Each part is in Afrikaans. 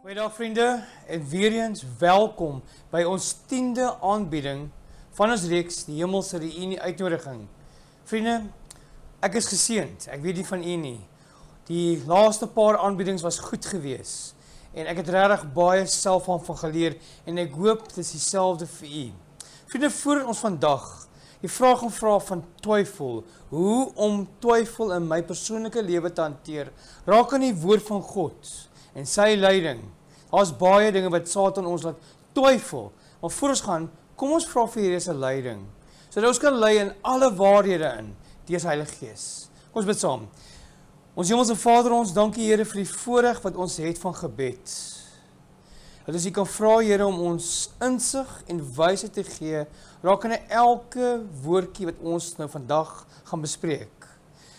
Goeiedag vriende en weer eens welkom by ons 10de aanbieding van ons reeks die Hemelse Reunie uitnodiging. Vriende, ek is geseënd, ek weet nie van u nie. Die laaste paar aanbiedings was goed gewees en ek het regtig baie self van geleer en ek hoop dit is dieselfde vir u. Vriende, voor ons vandag die vraag van twyfel, hoe om twyfel in my persoonlike lewe te hanteer, raak aan die woord van God en sy leiding. Daar's baie dinge wat Satan ons laat twyfel. Maar voor ons gaan, kom ons vra vir Here se leiding, sodat ons kan lei in alle waarhede in, deur sy Heilige Gees. Kom ons bid saam. Ons Hemelse Vader, ons dankie Here vir die voorreg wat ons het van gebed. Dat ons U kan vra Here om ons insig en wysheid te gee, rakende elke woordjie wat ons nou vandag gaan bespreek.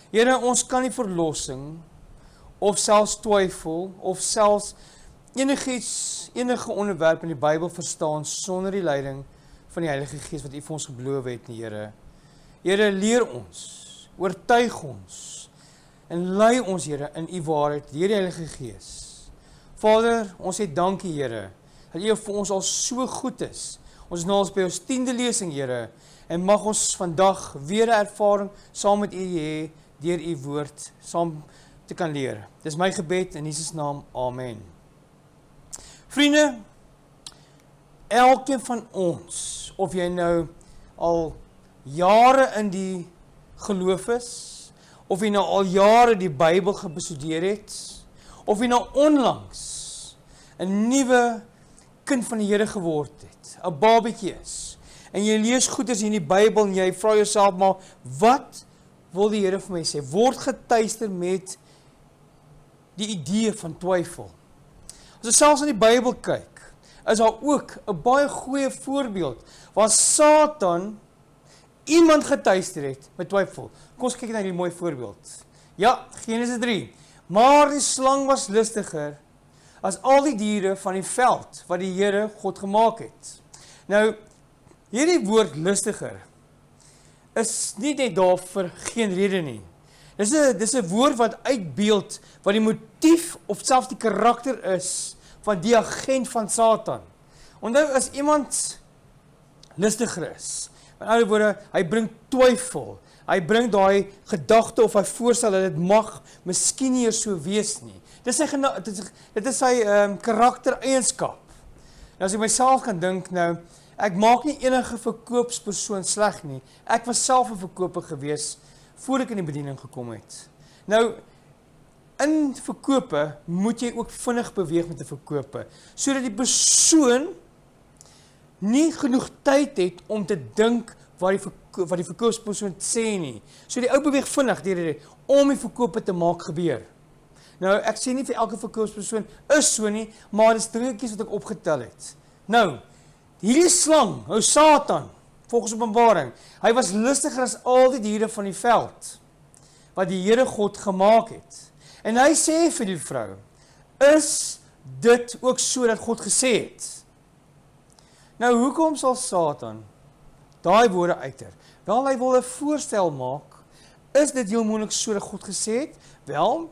Here, ons kan nie verlossing of selfs twyfel of selfs enige onderwerp in die Bybel verstaan sonder die leiding van die Heilige Gees wat U vir ons beloof het, Here. Here, leer ons, oortuig ons en lei ons, Here, in U waarheid deur die Heilige Gees. Vader, ons sê dankie, Here, dat U vir ons al so goed is. Ons is nou al by ons 10de lesing, Here, en mag ons vandag weer 'n ervaring saam met U hê deur U woord saam te kan leer. Dis my gebed in Jesus naam. Amen. Vriende, elkeen van ons, of jy nou al jare in die geloof is, of jy nou al jare die Bybel bestudeer het, of jy nou onlangs 'n nuwe kind van die Here geword het, 'n babatjie is, en jy lees goeders in die Bybel en jy vra jouself maar, wat wil die Here vir my sê? Word getuister met die idee van twyfel. As ons selfs in die Bybel kyk, is daar ook 'n baie goeie voorbeeld waar Satan iemand getuister het met twyfel. Kom ons kyk na die mooi voorbeeld. Ja, Genesis 3. Maar die slang was listiger as al die diere van die veld wat die Here God gemaak het. Nou, hierdie woord listiger is nie net daar vir geen rede nie. Dis 'n woord wat uitbeeld wat die motief of selfs die karakter is van die agent van Satan. Onthou, as iemand listiger is, met ander woorde, hy bring twyfel, hy bring daai gedagte of hy voorstel dat dit mag miskien nie so wees nie. Dit is sy karaktereienskap. Nou as ek myself kan dink, nou, ek maak nie enige verkoopspersoon sleg nie. Ek was self 'n verkoper gewees voor ek in die bediening gekom het. Nou, in verkope moet jy ook vinnig beweeg met 'n verkope, sodat die persoon nie genoeg tyd het om te dink wat die verkoopspersoon sê nie. So die ou beweeg vinnig om die verkope te maak gebeur. Nou, ek sê nie vir elke verkoopspersoon is so nie, maar dis dingetjies wat ek opgetel het. Nou, hierdie slang, Satan, volgens Openbaring, hy was listiger as al die diere van die veld, wat die Here God gemaak het. En hy sê vir die vrou, is dit ook so dat God gesê het? Nou, hoekom sal Satan daai woorde uiter? Wel, hy wil 'n voorstel maak, is dit heel moontlik so dat God gesê het? Wel,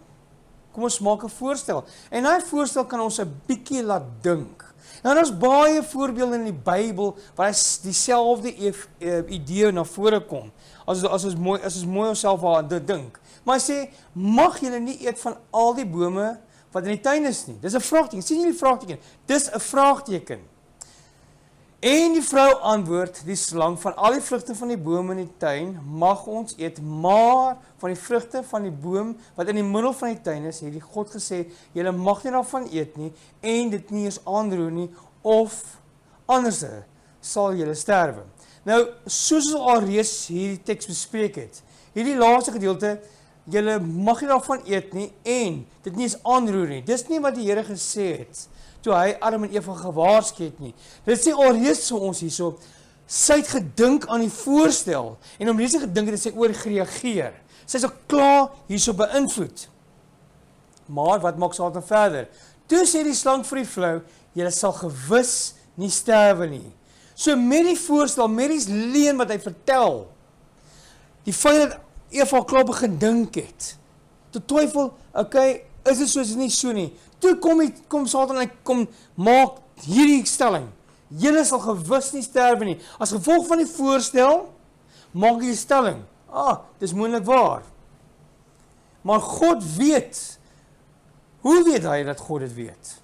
kom ons maak 'n voorstel. En daai voorstel kan ons 'n bietjie laat dink. Nou, daar is baie voorbeelde in die Bybel waar dieselfde idee na vore kom. As ons mooi onsself aan dit dink. Maar hy sê, mag julle nie eet van al die bome wat in die tuin is nie. Dis 'n vraagteken. Sien julle die vraagteken? Dis 'n vraagteken. En die vrou antwoord die slang, van al die vrugte van die bome in die tuin mag ons eet, maar van die vrugte van die boom wat in die middel van die tuin is, het die God gesê, julle mag nie daarvan eet nie, en dit nie eens aanroer nie, of anders sal julle sterwe. Nou, soos ons al reeds hierdie teks bespreek het, hierdie laaste gedeelte, julle mag nie daarvan eet nie, en dit nie eens aanroer nie. Dis nie wat die Here gesê het, toe hy Adam en Eva gewaarsku het nie. Dit sê alreeds vir ons hierso, sy het gedink aan die voorstel, en om hierdie gedink het sy oor gereageer. Sy is al klaar hierso beïnvloed. Maar wat maak Satan verder? Toe sê die slang vir die vrou, julle sal gewis nie sterwe nie. So met die voorstel, met die leuen wat hy vertel, die feit dat Eva klaar begin dink het, te twyfel, okay, is dit so, is dit nie so nie. Toe kom Satan en hy kom maak hierdie stelling. Julle sal gewis nie sterwe nie. As gevolg van die voorstel, maak hy die stelling. Dis moontlik waar. Maar God weet, hoe weet hy dat God dit weet?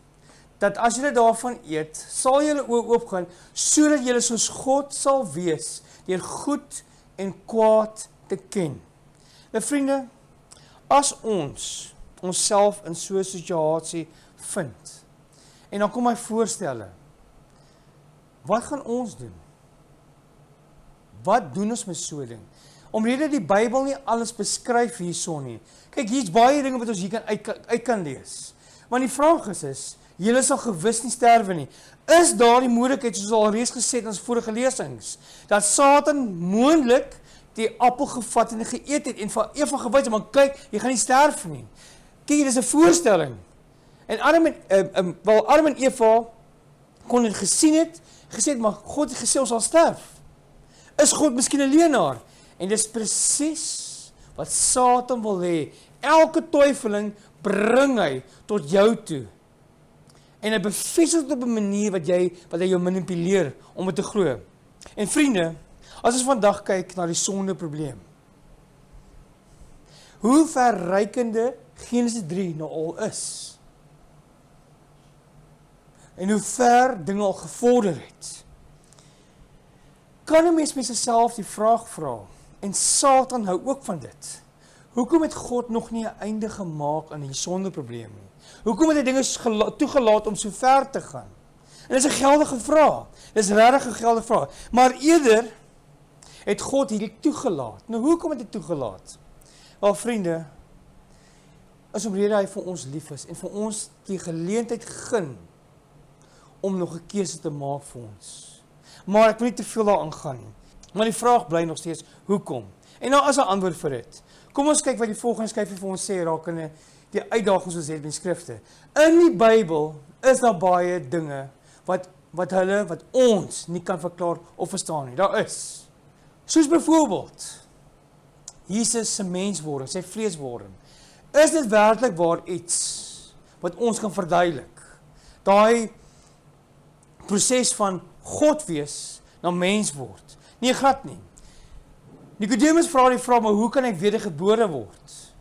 Dat as julle daarvan eet, sal julle oë oopgaan, sodat julle soos God sal wees, deur goed en kwaad te ken. Nou vriende, as ons onsself in so 'n situasie vind, en dan kom hy voorstelle, wat gaan ons doen? Wat doen ons met so 'n ding? Omrede die Bybel nie alles beskryf hierson nie. Kyk, hier's baie dinge wat ons hier uit kan lees. Maar die vraag is, julle sal gewis nie sterwe nie. Is daar die moontlikheid, soos al reeds gesê in ons vorige lesings, dat Satan moontlik die appel gevat en geëet het en van Eva gewys, maar kyk, jy gaan nie sterf nie. Kyk, dit is 'n voorstelling. En Adam en Eva kon dit gesien het, gesê het, maar God het gesê ons sal sterf. Is God miskien 'n leienaar? En dis presies wat Satan wil hê. Elke twyfeling bring hy tot jou toe. En hy bevestig dit op 'n manier wat hy jou manipuleer om dit te glo. En vriende, as ons vandag kyk na die sondeprobleem, hoe verrykende Genesis 3 nou al is, en hoe ver dinge al gevorder het, kan 'n mens met sigself die vraag vra, en Satan hou ook van dit. Hoekom het God nog nie 'n einde gemaak aan die sondeprobleem nie? Hoekom het hy dinge toegelaat om so ver te gaan? En dit is 'n geldige vraag. Dit is regtig 'n geldige vraag. Maar eerder het God hierdie toegelaat. Nou hoekom het hy toegelaat? Wel vriende, is omrede hy vir ons lief is en vir ons die geleentheid gun om nog 'n keuse te maak vir ons. Maar ek wil nie te veel daaraan gaan nie. Maar die vraag bly nog steeds, hoekom? En nou as 'n antwoord vir dit. Kom ons kyk wat die volgende skryfie vir ons sê rakende die uitdagings wat ons het met die skrifte. In die Bybel is daar baie dinge wat ons nie kan verklaar of verstaan nie. Daar is. Soos byvoorbeeld Jesus se menswording, sy vleeswording. Is dit werklik waar iets wat ons kan verduidelik? Daai proses van God wees na mens word. Nee, glad nie. Nicodemus vra die vraag, maar hoe kan ek wedergebore word?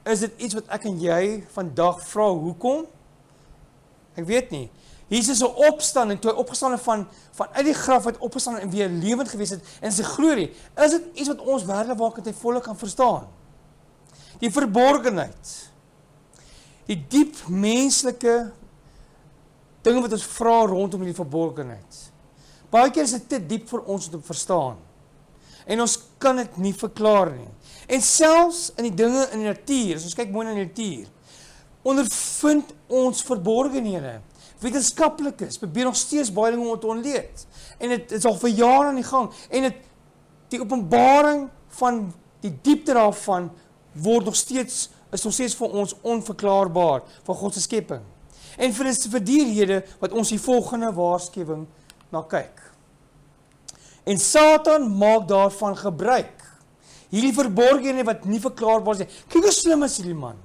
Is dit iets wat ek en jy vandag vra, hoekom? Ek weet nie. Jesus se opstanding, toe hy opgestaan het van uit die graf uit opgestaan en weer lewend gewees het in sy glorie, is dit iets wat ons werklik ten volle kan verstaan? Die verborgenheid, die diep menslike dinge wat ons vra rondom die verborgenheid. Baie keer is dit te diep vir ons om te verstaan. En ons kan dit nie verklaar nie. En selfs in die dinge in die natuur, as ons kyk mooi na die natuur, ondervind ons verborgenhede. Wetenskaplikes probeer nog steeds baie dinge om te ontleed. En dit is al vir jare aan die gang. En die openbaring van die diepte daarvan is nog steeds vir ons onverklaarbaar van God se skepping. En vir die rede wat ons die volgende waarskuwing na kyk. En Satan maak daarvan gebruik. Hierdie verborgenhede wat nie verklaarbaar is nie. Kyk hoe slim is hierdie man.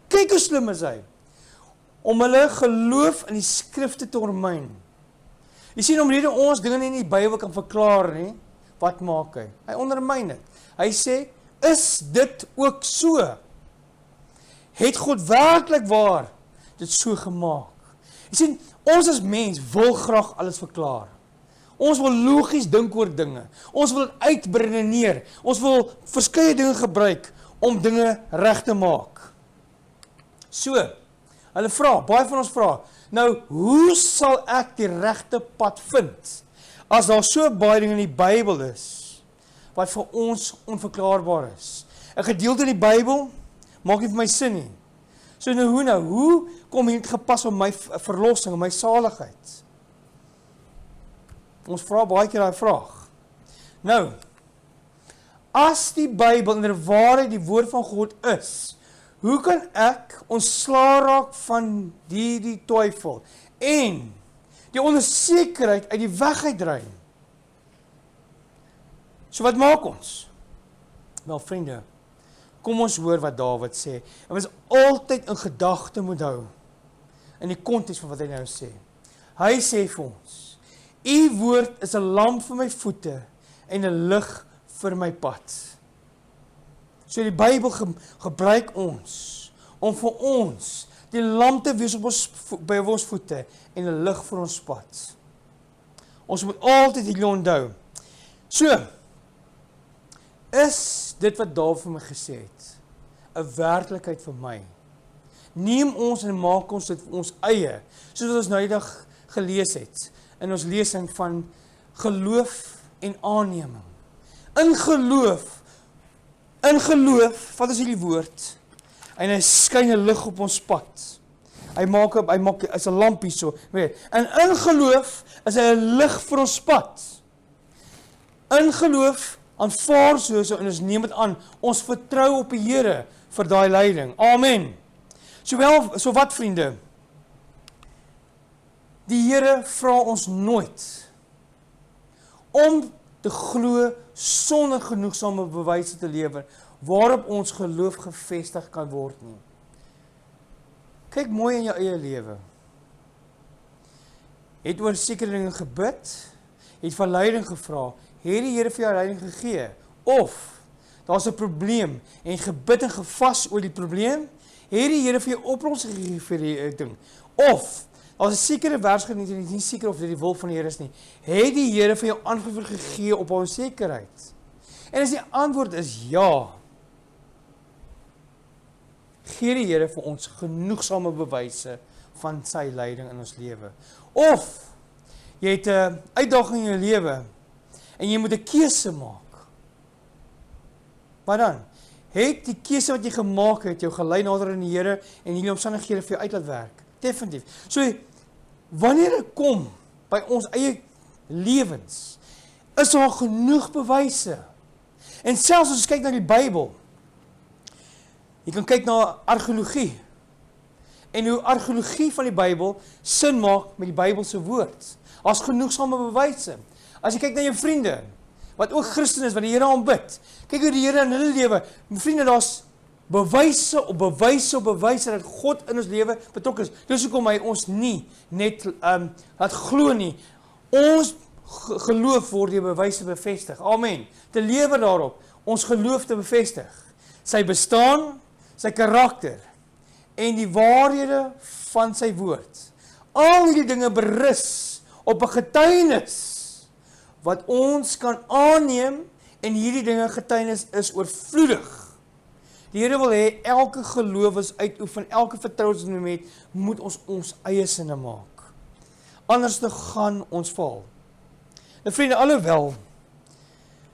Kyk hoe slim is hy. Om hulle geloof in die skrifte te ondermyn. Jy sien, omrede ons dinge nie in die Bybel kan verklaar nie, wat maak hy? Hy ondermyn dit. Hy sê, is dit ook so? Het God werklik waar dit so gemaak? Jy sien, ons as mens wil graag alles verklaar. Ons wil logies dink oor dinge. Ons wil uitredeneer. Ons wil verskeie dinge gebruik om dinge reg te maak. So, hulle vra, baie van ons vra, nou, hoe sal ek die regte pad vind, as daar so baie dinge in die Bybel is, wat vir ons onverklaarbaar is? 'n gedeelte in die Bybel maak nie vir my sin nie. So nou, hoe kom dit gepas op my verlossing, op my saligheid? Ons vra baie keer daai vraag. Nou, as die Bybel inderwaarheid die woord van God is, hoe kan ek ontslae raak van die twyfel en die onsekerheid uit die weg uitdry? So wat maak ons? Wel vriende, Kom ons hoor wat Dawid sê. En ons altyd in gedagte moet hou, in die konteks van wat hy nou sê. Hy sê vir ons, U woord is 'n lamp vir my voete, en 'n lig vir my pad. So die Bybel gebruik ons, om vir ons, die lamp te wees by ons voete, en 'n lig vir ons pad. Ons moet altyd hierdie onthou. So, is dit wat Dawid vir my gesê het, 'n werklikheid vir my? Neem ons en maak ons dit vir ons eie, soos wat ons nou die dag gelees het, in ons lesing van geloof en aanneming. In geloof, vat ons hierdie woord, en hy skyn 'n lig op ons pad. Hy maak is 'n lampie so, weet. En in geloof is hy 'n lig vir ons pad. In geloof aanvaar so en ons neem dit aan. Ons vertrou op die Here vir daai leiding. Amen. So wat vriende? Die Here vra ons nooit om te glo sonder genoegsame bewyse te lewer waarop ons geloof gevestig kan word nie. Kyk mooi in jou eie lewe. Het oor sekere dinge gebid, het vir leiding gevra, het die Here vir jou leiding gegee, of daar's 'n probleem en gebid en gevas oor die probleem, het die Here vir jou oplossing gegee vir die ding, of daar's 'n sekere werksgebied en jy is nie seker of dit die wil van die Here is nie, het die Here vir jou antwoord gegee op onsekerheid? En as die antwoord is ja, gee die Here vir ons genoegsame bewyse van sy leiding in ons lewe. Of jy het 'n uitdaging in jou lewe en jy moet 'n keuse maak. Wat dan? Het die keuse wat jy gemaak het jou gelei nader aan die Here en hierdie omstandighede vir jou uit laat werk? Definitief. So wanneer dit kom by ons eie lewens, is daar genoeg bewyse. En selfs as ons kyk na die Bybel, jy kan kyk na argeologie, en hoe argeologie van die Bybel sin maak met die Bybelse woord. As genoegsame bewyse. As jy kyk na jou vriende, wat ook Christen is, wat die Here aanbid, kyk hoe die Here in hulle lewe, my vriende, daar's bewyse op bewyse op bewyse dat God in ons lewe betrokke is. Dis hoekom hy ons nie net laat glo nie. Ons geloof word deur bewyse bevestig. Amen. Te lewe daarop, ons geloof te bevestig. Sy bestaan, sy karakter en die waarhede van sy woord. Al hierdie dinge berus op 'n getuienis wat ons kan aanneem, en hierdie dinge getuienis is oorvloedig. Die Here wil hê elke gelowes uitoefen, elke vertrouensmoment moet ons eie sinne maak. Anders te gaan ons val. Nou vriende, alhoewel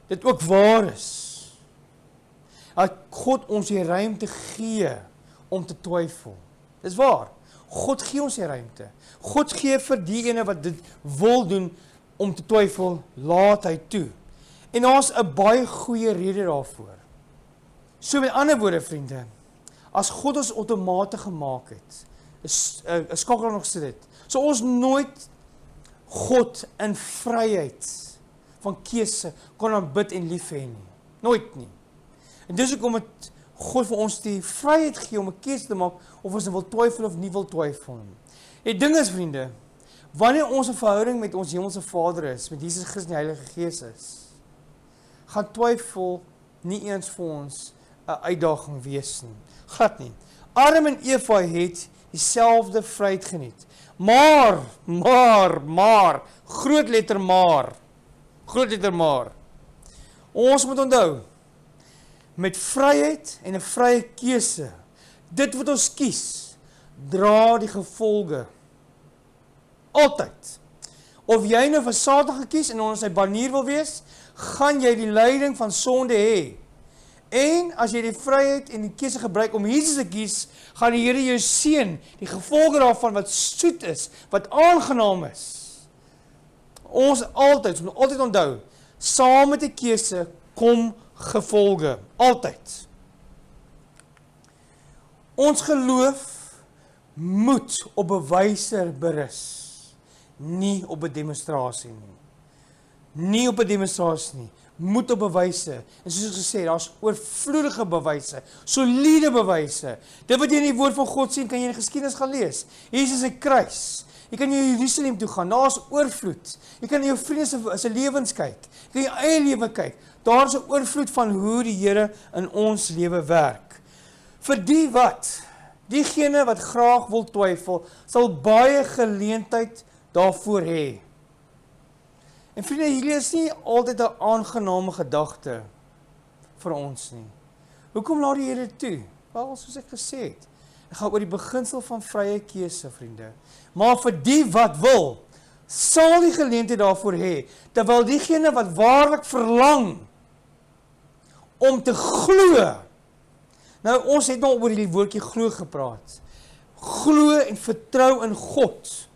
dit ook waar is, dat God ons die ruimte gee om te twyfel. Dis waar. God gee ons die ruimte. God gee vir die ene wat dit wil doen om te twyfel, laat hy toe. En daar's 'n baie goeie rede daarvoor. So met ander woorde, vriende, as God ons outomate gemaak het, is skakel nog so dit. So ons nooit God in vryheid van keuse kon aanbid en lief hê nie. Nooit nie. En dis hoekom het God vir ons die vryheid gee om 'n keuse te maak of ons wil twyfel of nie wil twyfel nie. Die ding is, vriende, wanneer ons 'n verhouding met ons hemelse Vader is, met Jesus Christus en die Heilige Gees is, gaan twyfel nie eens vir ons 'n uitdaging wees nie. Glad nie. Adam en Eva het dieselfde vryheid geniet. Maar, groot letter maar. Ons moet onthou, met vryheid en 'n vrye keuse, dit wat ons kies, dra die gevolge. Altyd. Of jy nou vir Satan gekies en onder sy banier wil wees, gaan jy die leiding van sonde hê. En as jy die vryheid en die keuse gebruik om Jesus te kies, gaan die Here jou seën, die gevolge daarvan wat soet is, wat aangenaam is. Ons moet altyd onthou, saam met die keuse kom gevolge, altyd. Ons geloof moet op bewyse berus, nie op 'n demonstrasie nie. nie op 'n demonstrasie nie, moet op bewyse. En soos ek gesê, daar's oorvloedige bewyse, soliede bewyse. Dit wat jy in die woord van God sien, kan jy in die geskiedenis gaan lees. Jesus se kruis. Jy kan jy Jerusalem toe gaan, daar's oorvloed. Jy kan na jou vriende se lewens kyk. Jy kan jou eie lewe kyk. Daar's 'n oorvloed van hoe die Here in ons lewe werk. Vir die wat, diegene wat graag wil twyfel, sal baie geleentheid daarvoor hê. En vriende, hierdie is nie altyd 'n aangename gedagte vir ons nie. Hoekom laat die Here toe? Wel, soos ek gesê het, ek gaan oor die beginsel van vrye keuse, vriende. Maar vir die wat wil, sal die geleentheid daarvoor hê, terwyl diegene wat waarlik verlang om te glo. Nou, ons het nou oor die woordjie glo gepraat. Glo en vertrou in God.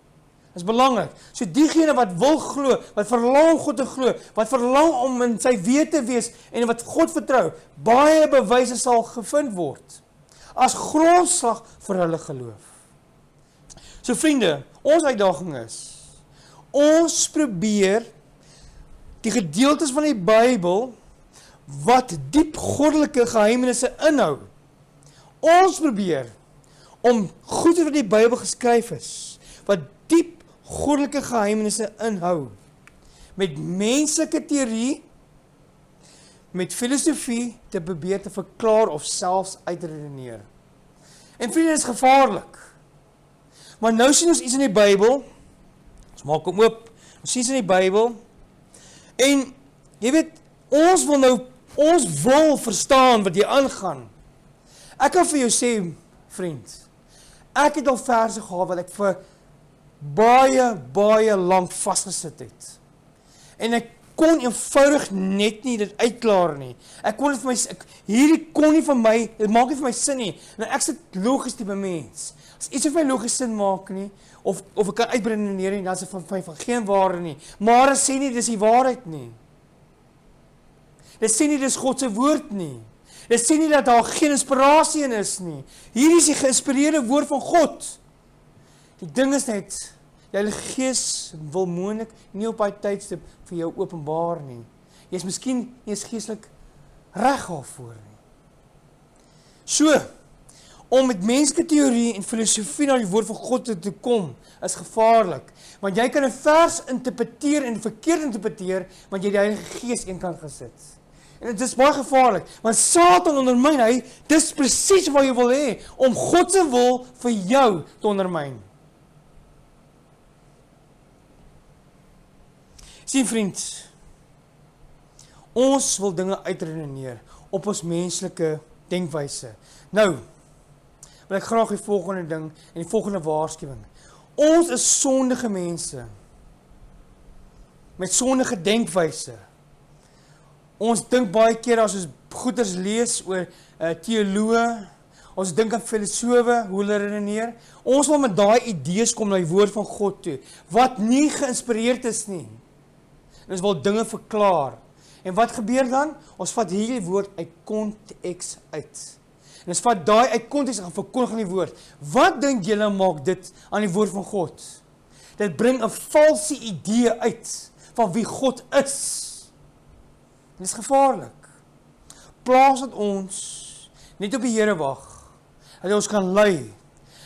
Dit is belangrik. So diegene wat wil glo, wat verlang om God te glo, wat verlang om in sy weë te wees en wat God vertrou, baie bewyse sal gevind word as grondslag vir hulle geloof. So vriende, ons uitdaging is, ons probeer die gedeeltes van die Bybel wat diep goddelike geheimenisse inhou. Ons probeer om goed wat die Bybel geskryf is, wat diep goddelike geheimenisse inhou, met menslike teorie, met filosofie te probeer te verklaar of selfs uitredeneer. En vriende, dit is gevaarlik. Maar nou sien ons iets in die Bybel, ons maak hom oop, ons sien iets in die Bybel, en jy weet, ons wil verstaan wat hier aangaan. Ek kan vir jou sê, vriend, ek het al verse gehad wat ek vir baie lank vasgesit het. En ek kon eenvoudig net nie dit uitklaar nie. Ek kon dit vir my, hierdie kon nie vir my, dit maak nie vir my sin nie. Nou ek sit logies tipe mens. As iets vir my logies sin maak nie, of ek kan uitredeneer nie, dan is dit van my van geen waarde nie. Maar dit sê nie dis die waarheid nie. Dit sê nie dis God se woord nie. Dit sê nie dat daar geen inspirasie in is nie. Hier is die geïnspireerde woord van God. Die ding is net, die Heilige Gees wil moontlik nie op daai tydstip vir jou openbaar nie. Jy is miskien nie eens geestelik reg daarvoor nie. So, om met menslike teorie en filosofie na die woord van God te kom, is gevaarlik. Want jy kan 'n vers interpreteer en verkeerd interpreteer, want jy die Heilige Gees eenkant gesit. En dit is baie gevaarlik, want Satan ondermyn hy, dis presies wat jy wil hê, om God se wil vir jou te ondermyn. Sien vriend, ons wil dinge uitredeneer op ons menslike denkwyse. Nou, wil ek graag die volgende ding en die volgende waarskuwing. Ons is sondige mense, met sondige denkwyse. Ons dink baie keer as ons goeders lees oor teoloë, ons dink aan filosowe, hoe hulle redeneer. Ons wil met daai idees kom na die woord van God toe, wat nie geïnspireerd is nie. En ons wil dinge verklaar. En wat gebeur dan? Ons vat hierdie woord uit konteks uit. En ons vat daai uit konteks en verkondig aan die woord. Wat dink julle maak dit aan die woord van God? Dit bring 'n valse idee uit van wie God is. Dit is gevaarlik. Plaas dat ons net op die Here wag, dat hy ons kan lei,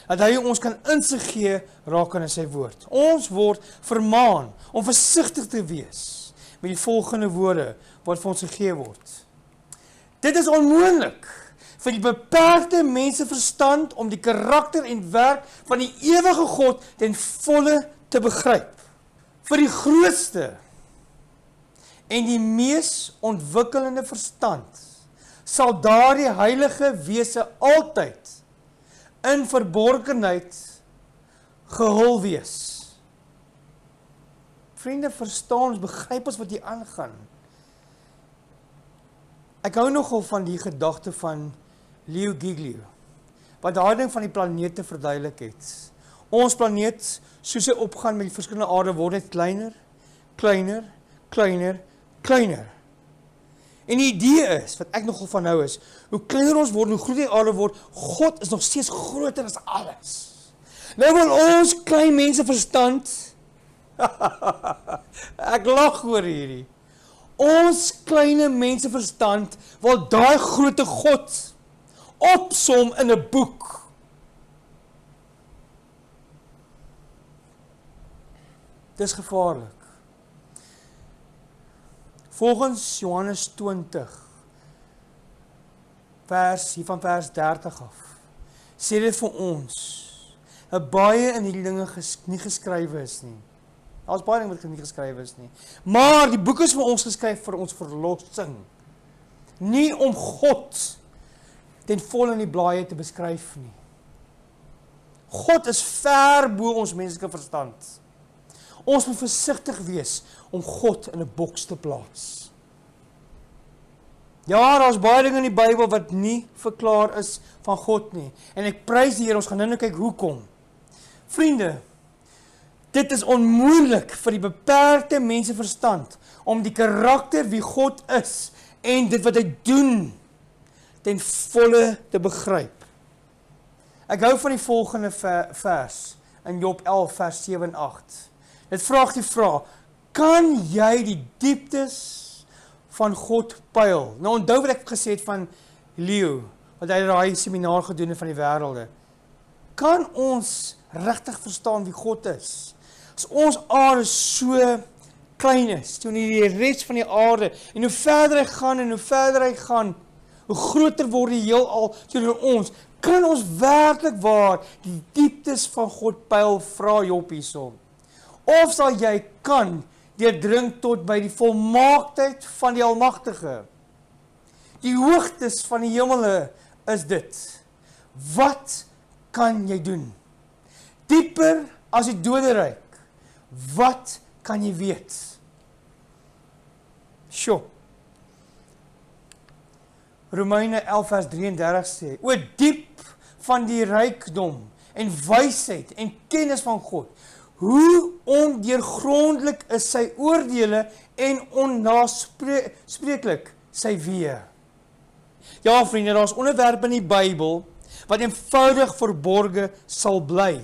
dat hy ons kan insig gee rakende in sy woord. Ons word vermaan om versigtig te wees met die volgende woorde wat vir ons gegee word. Dit is onmoontlik vir die beperkte mense verstand om die karakter en werk van die ewige God ten volle te begryp. Vir die grootste en die mees ontwikkelende verstand sal daardie heilige wese altyd in verborgenheid gehul wees. Vriende, verstaan ons, begryp ons wat hier aangaan. Ek hou nogal van die gedagte van Leo Giglio, wat daai ding van die planete verduidelik het. Ons planeet, soos hy opgaan met die verskillende aarde, word net kleiner, kleiner, kleiner, kleiner. En die idee is, wat ek nogal van hou is, hoe kleiner ons word, hoe groter die aarde word, God is nog steeds groter as alles. Nou wil ons klein mense verstand Ek lag oor hierdie. Ons kleine menseverstand wil daai groot God opsom in 'n boek. Dis gevaarlik. Volgens Johannes 20, van vers 30 af, sê dit vir ons, dat baie in hierdie dinge nie geskrywe is nie. Daar's baie dinge wat nie geskrywe is nie. Maar die boek is vir ons geskryf vir ons verlossing. Nie om God ten volle in die blaaie te beskryf nie. God is ver bo ons menslike verstand. Ons moet versigtig wees om God in 'n boks te plaas. Ja, daar's baie dinge in die Bybel wat nie verklaar is van God nie. En ek prys die Here, ons gaan nou kyk hoekom. Vriende, dit is onmoontlik vir die beperkte menseverstand om die karakter wie God is en dit wat hy doen ten volle te begryp. Ek hou van die volgende vers in Job 11 vers 7 en 8. Dit vraag die vraag, kan jy die dieptes van God pyl? Nou onthou wat ek gesê het van Leo, wat hy daai seminaar gedoen het van die wêrelde. Kan ons regtig verstaan wie God is? As ons aarde so klein is, toe die res van die aarde, en hoe verder hy gaan, hoe groter word die heelal teenoor ons, kan ons werklik waar die dieptes van God pyl, vra Job hierso. Of sal jy kan deurdring tot by die volmaaktheid van die Almagtige? Die hoogtes van die hemele is dit. Wat kan jy doen? Dieper as die doderyk. Wat kan jy weet? Sjoe. Romeine 11 vers 33 sê, o diep van die rykdom en wysheid en kennis van God, hoe ondeurgrondelik is sy oordele en onnaspreeklik sy weë. Ja vriende, daar's onderwerpe in die Bybel wat eenvoudig verborge sal bly,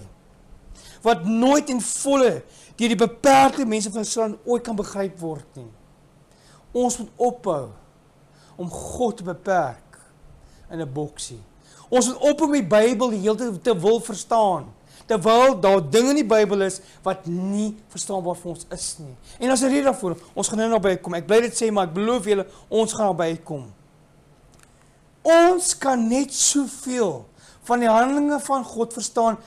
wat nooit en volle deur die beperkte mense van verstand ooit kan begryp word nie. Ons moet ophou om God te beperk in 'n boksie. Ons moet ophou om die Bybel die hele tyd te wil verstaan, terwyl daar dinge in die Bybel is wat nie verstaanbaar vir ons is nie. En as 'n rede daarvoor, ons gaan nou naby kom. Ek bly dit sê, maar ek beloof julle, ons gaan naby kom. Ons kan net soveel van die handelinge van God verstaan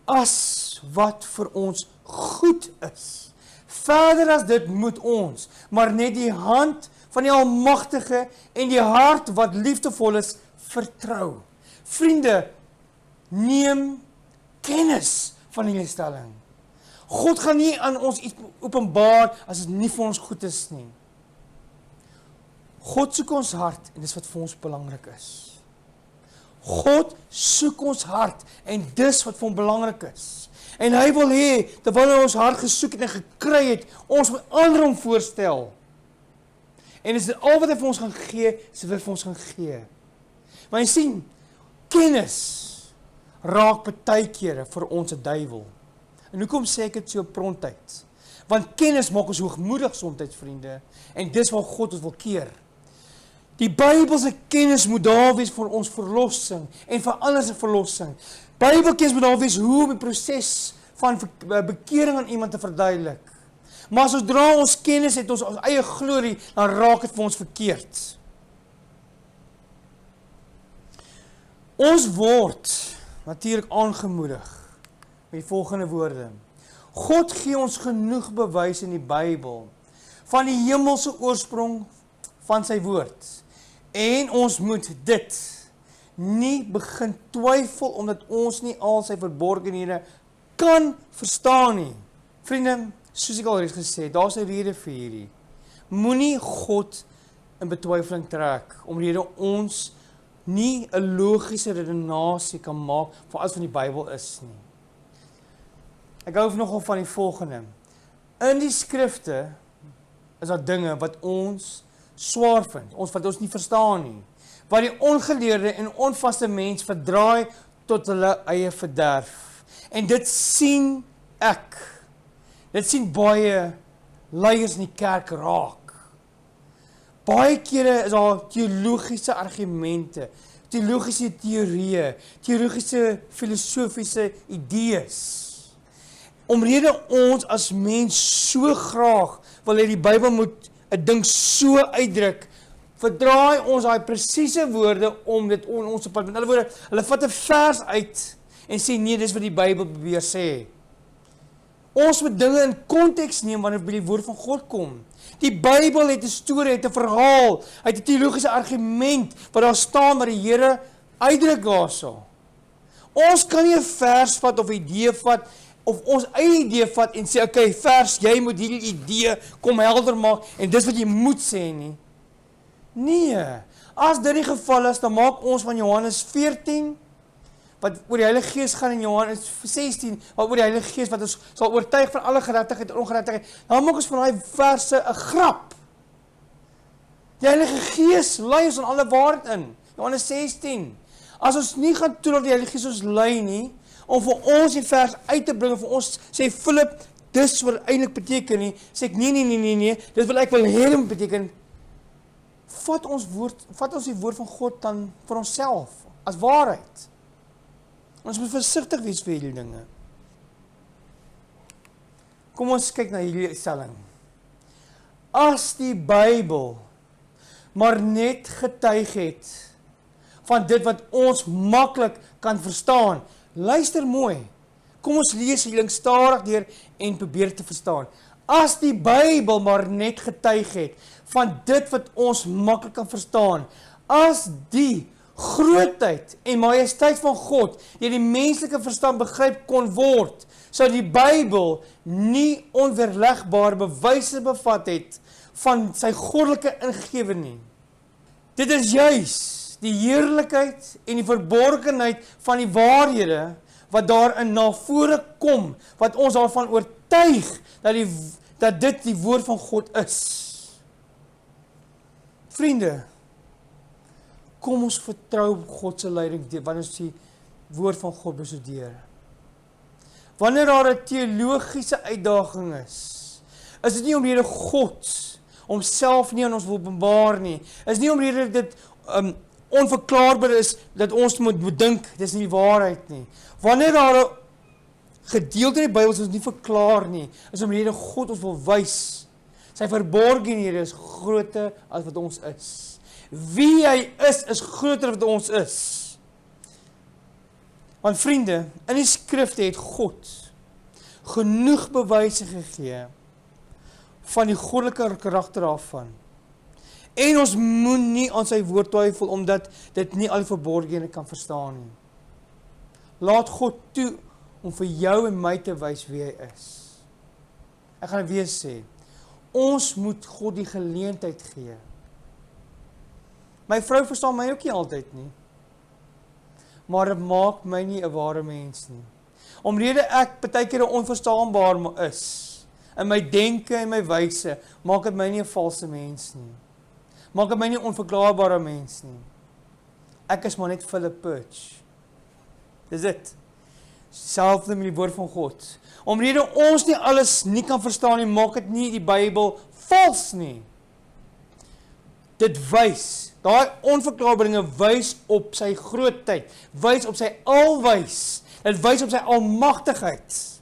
as wat vir ons goed is. Verder as dit moet ons, maar net die hand van die Almagtige en die hart wat liefdevol is, vertrou. Vriende, neem kennis van die stelling. God gaan nie aan ons iets openbaar as dit nie vir ons goed is nie. God soek ons hart en dis wat vir ons belangrik is. God soek ons hart en dis wat vir hom belangrik is. En hy wil hê, terwyl hy ons hart gesoek het en gekry het, ons moet ander hom voorstel. En is dit al wat hy vir ons gaan gee, is wat hy vir ons gaan gee. Maar jy sien, kennis raak baie kere vir ons 'n duiwel. En hoekom sê ek dit so prontheid? Want kennis maak ons hoogmoedig soms, vriende, en dis waar God ons wil keer. Die Bybelse kennis moet daar wees vir ons verlossing en vir ander se verlossing. Bybelkennis moet daar wees hoe om die proses van bekering aan iemand te verduidelik. Maar sodra ons kennis het, ons eie glorie, dan raak dit vir ons verkeerd. Ons word natuurlik aangemoedig met die volgende woorde. God gee ons genoeg bewys in die Bybel van die hemelse oorsprong van sy woord. En ons moet dit nie begin twyfel omdat ons nie al sy verborgenhede kan verstaan nie. Vriende, soos ek al reeds gesê het, daar's 'n rede vir hierdie. Moenie God in betwyfeling trek, omrede ons nie 'n logiese redenasie kan maak van alles van die Bybel is nie. Ek hou nogal van die volgende. In die skrifte is daar dinge wat ons swaar vind, wat ons nie verstaan nie, wat die ongeleerde en onvaste mens verdraai tot hulle eie verderf. En dit sien ek Dit sien baie leiers in die kerk raak. Baie kere is daar teologiese argumente, teologiese teorieë, teologiese filosofiese idees. Omrede ons as mens so graag wil hê die Bybel moet 'n ding so uitdruk, verdraai ons daai presiese woorde om dit on ons te pad. Met ander woorde, hulle vat 'n vers uit en sê nee, dis wat die Bybel probeer sê. Ons moet dinge in konteks neem wanneer by die woord van God kom. Die Bybel het 'n storie, het 'n verhaal, het 'n teologiese argument wat daar staan wat die Here uitdruk daarso. Ons kan nie 'n vers vat of 'n idee vat of ons eie idee vat en sê okay, vers, jy moet hierdie idee kom helder maak en dis wat jy moet sê nie. Nee. As dit die geval is, dan maak ons van Johannes 14 wat oor die Heilige Gees gaan in Johannes 16, wat oor die Heilige Gees wat ons sal oortuig van alle geregtigheid en ongeregtigheid, dan maak ons van daai verse 'n grap. Die Heilige Gees lei ons in alle waarheid in. Johannes 16. As ons nie gaan toelaat die Heilige Gees ons lei nie, om vir ons die vers uit te bring, vir ons sê Philip, dis wat eintlik beteken nie, sê ek nee, dit wil ek wil hê dit beteken. Vat ons die woord van God dan vir onsself as waarheid. Ons moet versigtig wees vir hierdie dinge. Kom ons kyk na hierdie stelling. As die Bybel maar net getuig het van dit wat ons maklik kan verstaan, luister mooi. Kom ons lees hierdie ding stadig deur en probeer te verstaan. As die Bybel maar net getuig het van dit wat ons maklik kan verstaan, as die grootheid en majesteit van God deur die menslike verstand begryp kon word, sou die Bybel nie onweerlegbare bewyse bevat het van sy goddelike ingewing nie. Dit is juis die heerlikheid en die verborgenheid van die waarhede wat daarin na vore kom, wat ons daarvan oortuig dat dit die woord van God is. Vriende, kom ons vertrou op God se leiding wanneer ons die woord van God bestudeer. Wanneer daar 'n teologiese uitdaging is dit nie omrede God homself nie aan ons wil openbaar nie. Is nie omrede dit onverklaarbaar is dat ons moet dink dis nie die waarheid nie. Wanneer daar 'n gedeelte in die Bybel is ons nie verklaar nie, is omrede God ons wil wys. Sy verborgenhede is groter as wat ons is. Wie hy is groter wat ons is. Want vriende, in die skrifte het God genoeg bewyse gegee van die goddelike karakter daarvan. En ons moet nie aan sy woord twyfel, omdat dit nie al die verborgenhede kan verstaan nie. Laat God toe om vir jou en my te wys wie hy is. Ek gaan weer sê, ons moet God die geleentheid gee. My vrou verstaan my ook nie altyd nie. Maar dit maak my nie 'n ware mens nie. Omrede ek partykeer onverstaanbaar is, in my denke en my wyse, maak dit my nie 'n valse mens nie. Maak dit my nie 'n onverklaarbare mens nie. Ek is maar net Philip Perch. Dis dit. Selfde met die woord van God. Omrede ons nie alles nie kan verstaan nie, maak dit nie die Bybel vals nie. Dit wys, daai onverklaarbare wys op sy grootheid, wys op sy alwys, dit wys op sy almagtigheid.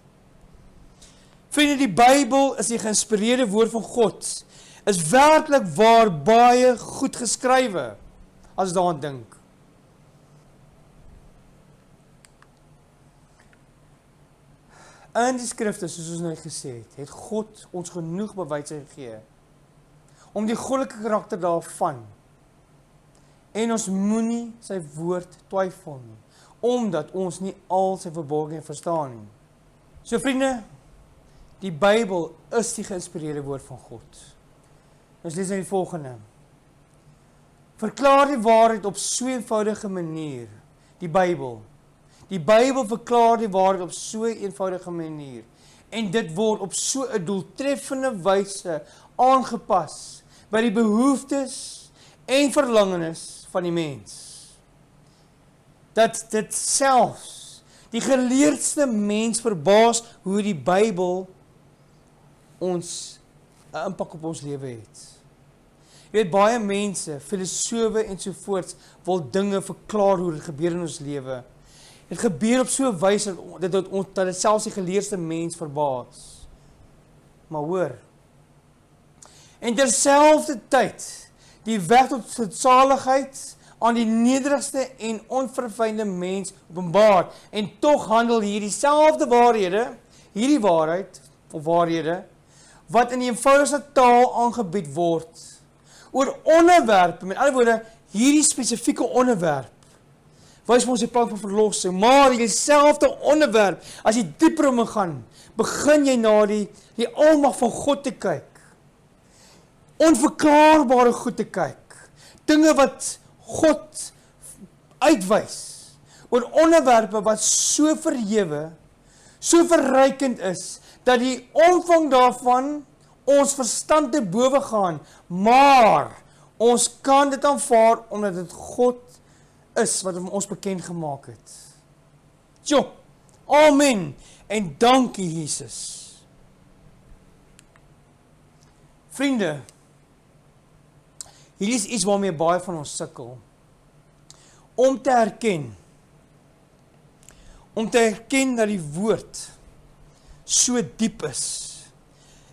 Vriende, die Bybel is die geïnspireerde woord van God, is werklik waar baie goed geskrywe, as daaraan dink. In die skrifte, soos ons nou gesê het God ons genoeg bewyse gegee om die goddelike karakter daarvan. En ons moenie sy woord twyfel nie, omdat ons nie al sy verborgenhede verstaan nie. So vriende, die Bybel is die geïnspireerde woord van God. Ons lees nou die volgende. Verklaar die waarheid op so 'n eenvoudige manier, die Bybel. Die Bybel verklaar die waarheid op so 'n eenvoudige manier. En dit word op so 'n doeltreffende wyse aangepas by die behoeftes en verlangenis van die mens. Dat dit selfs die geleerdste mens verbaas hoe die Bybel ons 'n impak op ons lewe het. Jy weet, baie mense, filosofe en sovoorts, wil dinge verklaar hoe dit gebeur in ons lewe. Dit gebeur op so 'n wyse dat dit selfs die geleerdste mens verbaas. Maar hoor, en terselfdertyd, die weg tot saligheid aan die nederigste en onverfynde mens openbaar, en tog handel hierdie selfde waarhede, hierdie waarheid, of waarhede, wat in die eenvoudigste taal aangebied word, oor onderwerpe, met ander woorde, hierdie spesifieke onderwerp, wys ons die plan van verlossing, maar hierdie selfde onderwerp, as jy dieper om gaan, begin jy na die almag van God te kyk, onverklaarbare goed te kyk, dinge wat God uitwys, oor onderwerpe wat so verhewe, so verrykend is, dat die omvang daarvan ons verstand te bowe gaan, maar ons kan dit aanvaar, omdat dit God is, wat ons bekend gemaak het. Tjoh, amen, en dankie Jesus. Vriende, hier is iets waarmee baie van ons sukkel. Om te erken dat die woord so diep is.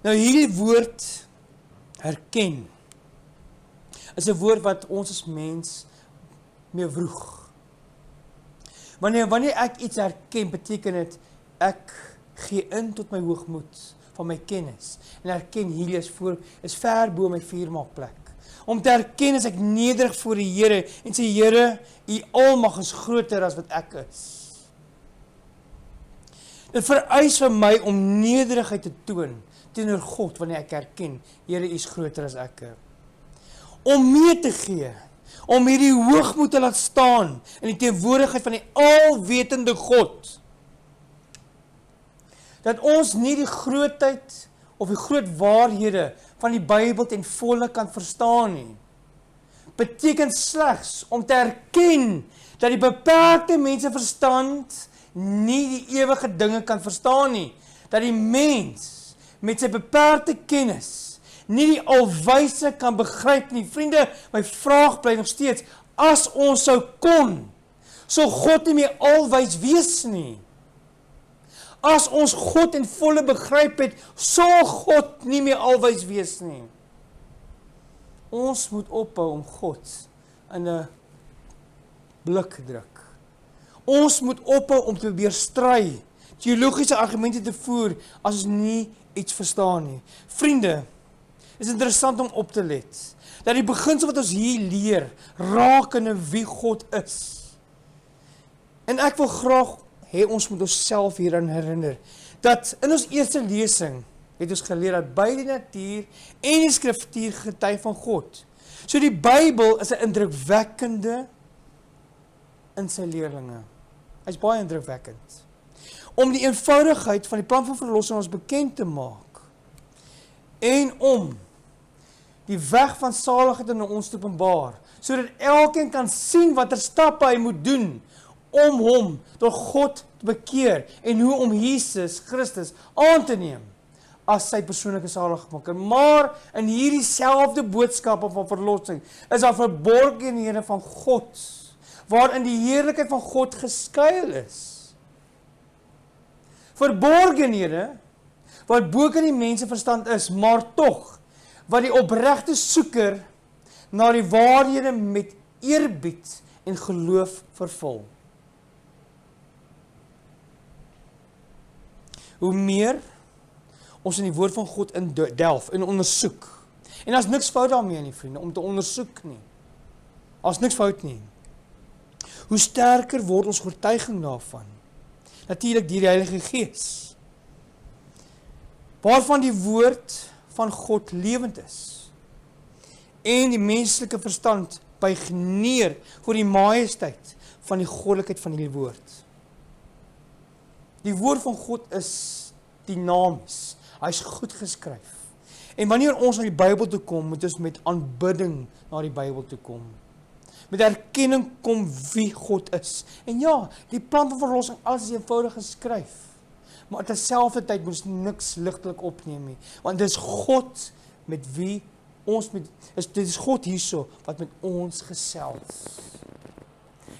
Nou hierdie woord herken is 'n woord wat ons as mens mee vroeg. Wanneer ek iets herken, beteken dit ek gee in tot my hoogmoed van my kennis en erken hierdie is ver bo my vuurmaakplek. Om te erken is ek nederig voor die Here en sê Here, U almag is groter as wat ek is. Dit vereis vir my om nederigheid te toon teenoor God wanneer ek erken, Here, U is groter as ek. Om mee te gee, om hierdie hoogmoed te laat staan in die teenwoordigheid van die alwetende God. Dat ons nie die grootheid of die groot waarhede van die Bybel ten volle kan verstaan nie. Beteken slegs om te erken dat die beperkte mense verstand nie die ewige dinge kan verstaan nie. Dat die mens met sy beperkte kennis nie die alwyse kan begryp nie. Vriende, my vraag bly nog steeds, as ons sou kon, sou God nie meer alwys wees nie. As ons God in volle begryp het, sal God nie meer alwys wees nie. Ons moet ophou om God in 'n blik druk. Ons moet ophou om te probeer stry, teologiese argumente te voer, as ons nie iets verstaan nie. Vriende, is interessant om op te let, dat die beginsel wat ons hier leer, raak in wie God is. En ek wil graag ons moet onsself hieraan herinner, dat in ons eerste lesing, het ons geleer dat beide die natuur en die skriftuur getuig van God. So die Bybel is 'n indrukwekkende in sy leerlinge. Hy is baie indrukwekkend. Om die eenvoudigheid van die plan van verlossing ons bekend te maak, en om die weg van saligheid in ons te openbaar, sodat elkeen kan sien watter stappe hy moet doen, om hom tot God te bekeer, en hoe om Jesus Christus aan te neem, as sy persoonlike saligmaker. Maar in hierdie selfde boodskappe van verlossing, is daar verborgenhede van God, waarin die heerlikheid van God geskuil is. Verborgenhede, wat bo kan die mense verstand is, maar tog, wat die opregte soeker, na die waarhede met eerbied en geloof vervul. Hoe meer ons in die woord van God delf en ondersoek, en daar is niks fout daarmee nie, vriende, om te ondersoek nie, daar is niks fout nie, hoe sterker word ons oortuiging daarvan, natuurlik deur die Heilige Gees, waarvan die woord van God lewend is, en die menslike verstand buig neer voor die majesteit van die goddelikheid van die woord. Die woord van God is dinamies, hy is goed geskryf. En wanneer ons na die Bybel toe kom, moet ons met aanbidding na die Bybel toe kom. Met erkenning kom wie God is. En ja, die plan van verlossing, alles is eenvoudig geskryf. maar terselfdertyd moet ons niks ligtelik opneem nie, want dit is God met wie ons dit is God hierso wat met ons gesels.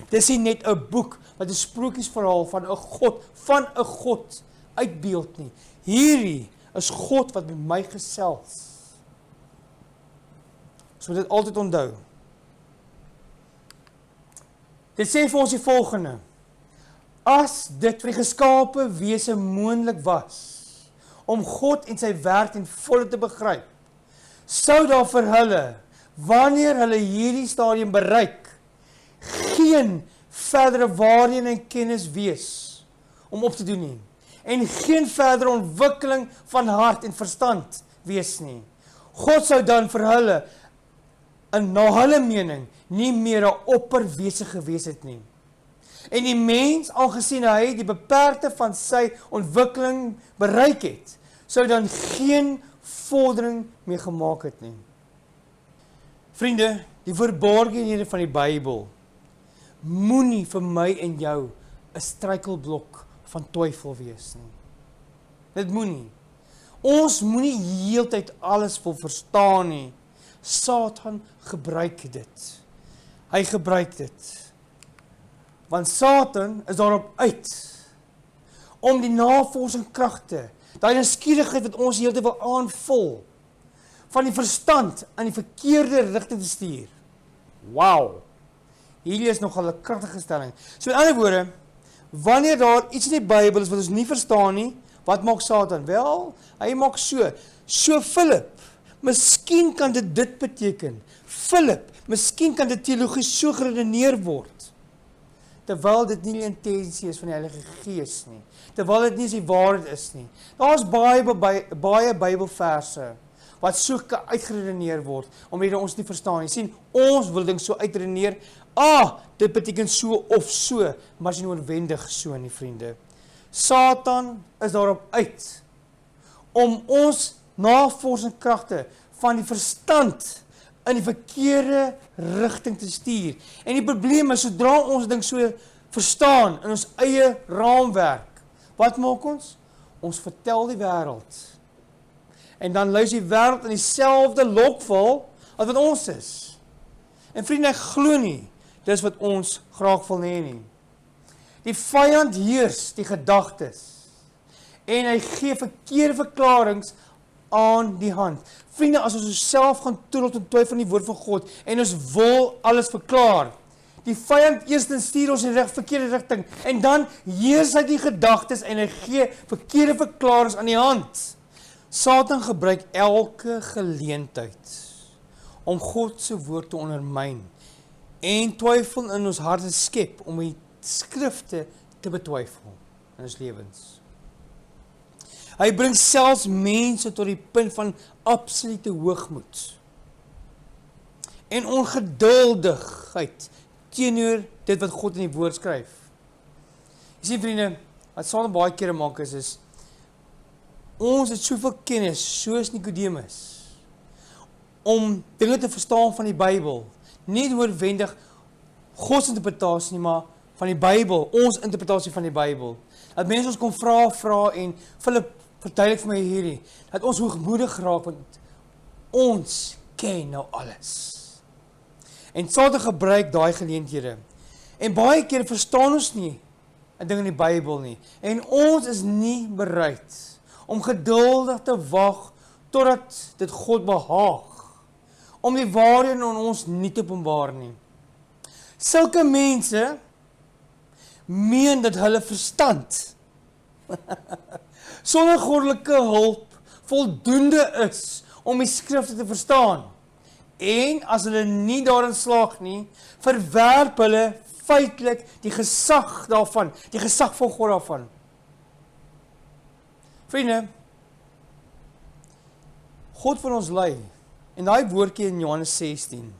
Dit is nie net 'n boek wat 'n sprokiesverhaal van 'n God uitbeeld nie. Hierdie is God wat met my gesels. So moet dit altyd onthou. Dit sê vir ons die volgende: as dit vir die geskape wese moontlik was om God en sy werk in volle te begryp, sou daar vir hulle, wanneer hulle hierdie stadium bereik, geen verdere waarheen en kennis wees om op te doen nie, en geen verdere ontwikkeling van hart en verstand wees nie. God sou dan vir hulle, na hulle mening, nie meer 'n opperwese gewees het nie. En die mens, aangesien hy die beperkte van sy ontwikkeling bereik het, sou dan geen vordering meer gemaak het nie. Vriende, die verborgenhede van die Bybel moenie vir my en jou 'n struikelblok van twyfel wees nie. Dit moenie. Ons moenie heeltyd alles wil verstaan nie. Satan gebruik dit. Hy gebruik dit. Want Satan is daarop uit om die navorsingskragte, daai nuuskierigheid wat ons heeltyd wil aanvul, van die verstand aan die verkeerde rigting te stuur. Wow! Hierdie is nogal 'n kragtige stelling. So in ander woorde, wanneer daar iets in die Bybel is wat ons nie verstaan nie, wat maak Satan? Wel, hy maak so Philip, miskien kan dit beteken. Philip, miskien kan dit teologies so geredeneer word. Terwyl dit nie die intensie is van die Heilige Gees nie. Terwyl dit nie die waarheid is nie. Daar is baie Bybelverse wat so uitgeredeneer word, omdat ons nie verstaan nie. Sien, ons wil ding so uitredeneer, dit beteken so of so, maar is nie noodwendig so nie, vriende. Satan is daarop uit, om ons navorsingskragte van die verstand in die verkeerde rigting te stuur. En die probleem is, sodra ons ding so verstaan, in ons eie raamwerk, wat maak ons? Ons vertel die wêreld. En dan luister die wêreld in dieselfde lokval as wat ons is. En vriende, ek glo nie, dis wat ons graag wil hê nie. Die vyand heers die gedagtes, en hy gee verkeerde verklaringe aan die hand. Vriende, as ons self gaan toerel en twyfel van die woord van God, en ons wil alles verklaar, die vyand eerstens stuur ons in die verkeerde rigting, en dan heers hy die gedagtes, en hy gee verkeerde verklaringe aan die hand. Satan gebruik elke geleentheid om God se woord te ondermyn, en twyfel in ons harte skep, om die skrifte te betwyfel in ons lewens. Hy bring selfs mense tot die punt van absolute hoogmoed en ongeduldigheid teenoor dit wat God in die woord skryf. Jy sien vriende, wat Satan baie kere maak is ons het soveel kennis, soos Nicodemus, om dinge te verstaan van die Bybel, nie noodwendig Gods interpretasie nie, maar van die Bybel, ons interpretasie van die Bybel. Dat mense ons kon vra en Philip, verduidelik vir my hierdie, dat ons hoogmoedig raak, want ons ken nou alles. En Satan gebruik daai geleenthede. En baie keer verstaan ons nie 'n ding in die Bybel nie. En ons is nie bereid om geduldig te wag totdat dit God behaag, om die waarheid in ons nie te openbaar nie. Sulke mense meen dat hulle verstand sonder goddelike hulp voldoende is om die skrifte te verstaan. En as hulle nie daarin slaag nie, verwerp hulle feitelik die gesag daarvan, die gesag van God daarvan. Vriende, God wil ons lei. En daai woordjie in Johannes 16.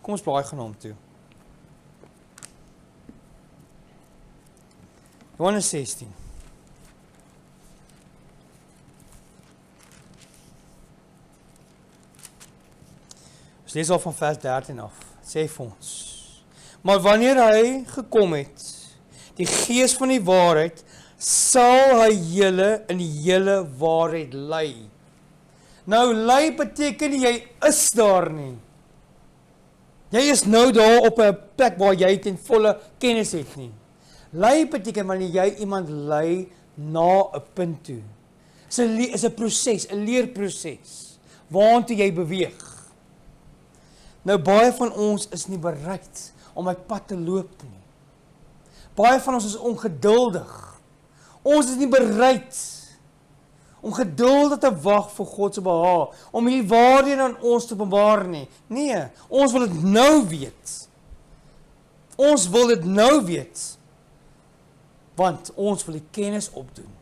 Kom ons blaai gaan hom toe. Johannes 16. Ons lees al van vers 13 af. Sê vir ons: maar wanneer hy gekom het, die Gees van die waarheid, sal hy julle in die hele waarheid lei. Nou, lei beteken nie jy is daar nie. Jy is nou daar op 'n plek waar jy ten volle kennis het nie. Lei beteken wanneer jy iemand lei na 'n punt toe. Is 'n proses, 'n leerproses, waartoe jy beweeg. Nou, baie van ons is nie bereid om my pad te loop nie. Baie van ons is ongeduldig. Ons is nie bereid om geduldig te wag vir God se behaag, om hierdie waarhede aan ons te openbaar nie. Nee, ons wil dit nou weet. Ons wil dit nou weet, want ons wil die kennis opdoen.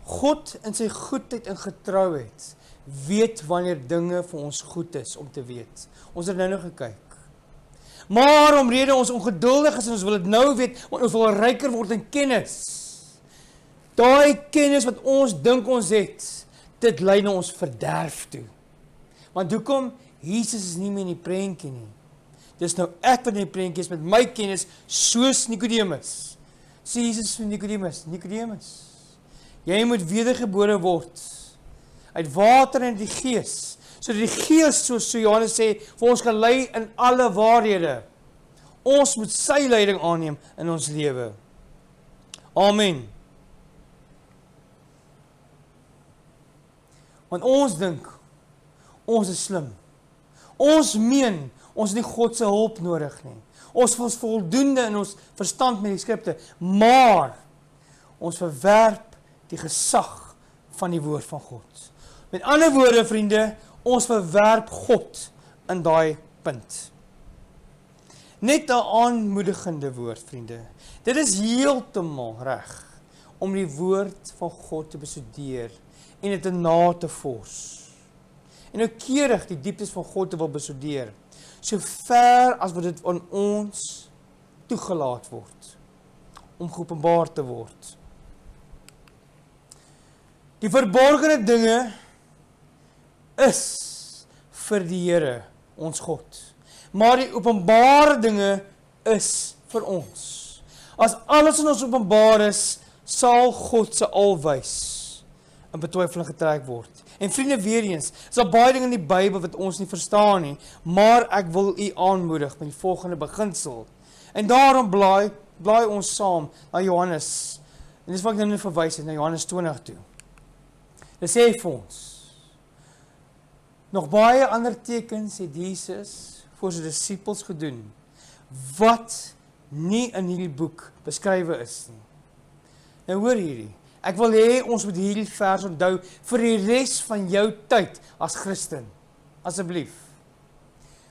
God in sy goedheid en getrouheid weet wanneer dinge vir ons goed is om te weet. Ons het nou nog gekyk. Maar omrede ons ongeduldig is en ons wil dit nou weet, want ons wil ryker word in kennis. Daai kennis wat ons dink ons het, dit lei na ons verderf toe. Want hoekom? Jesus is nie meer in die prentjie nie. Dis nou ek wat in die prentjie is met my kennis, soos Nikodemus. Sê Jesus vir Nikodemus, jy moet wedergebore word, uit water en die gees, sodat die gees, soos Johannes sê, vir ons kan lei in alle waarhede. Ons moet sy leiding aanneem in ons lewe. Amen. Want ons dink, ons is slim. Ons meen, ons het nie God se hulp nodig nie. Ons is voldoende in ons verstand met die skrifte, maar ons verwerp die gesag van die woord van God. Met ander woorde, vriende, ons verwerp God in daai punt. Net 'n aanmoedigende woord, vriende. Dit is heeltemal reg om die woord van God te bestudeer en dit na te vors. En noukeurig die dieptes van God te wil bestudeer, so ver as wat dit aan ons toegelaat word, om geopenbaar te word. Die verborgene dinge is vir die Here, ons God. Maar die openbare dinge is vir ons. As alles in ons openbaar is, sal God se alwys in betwyfeling getrek word. En vriende, weer eens, is daar baie dinge in die Bybel wat ons nie verstaan nie, maar ek wil u aanmoedig met die volgende beginsel. En daarom blaai ons saam na Johannes. En dis wat ek nou net verwys het, na Johannes 20 toe. Dit sê vir ons, nog baie ander tekens het Jesus vir sy disippels gedoen, wat nie in hierdie boek beskrywe is nie. Nou hoor hierdie, ek wil hê ons moet hierdie vers onthou vir die res van jou tyd as Christen, asseblief.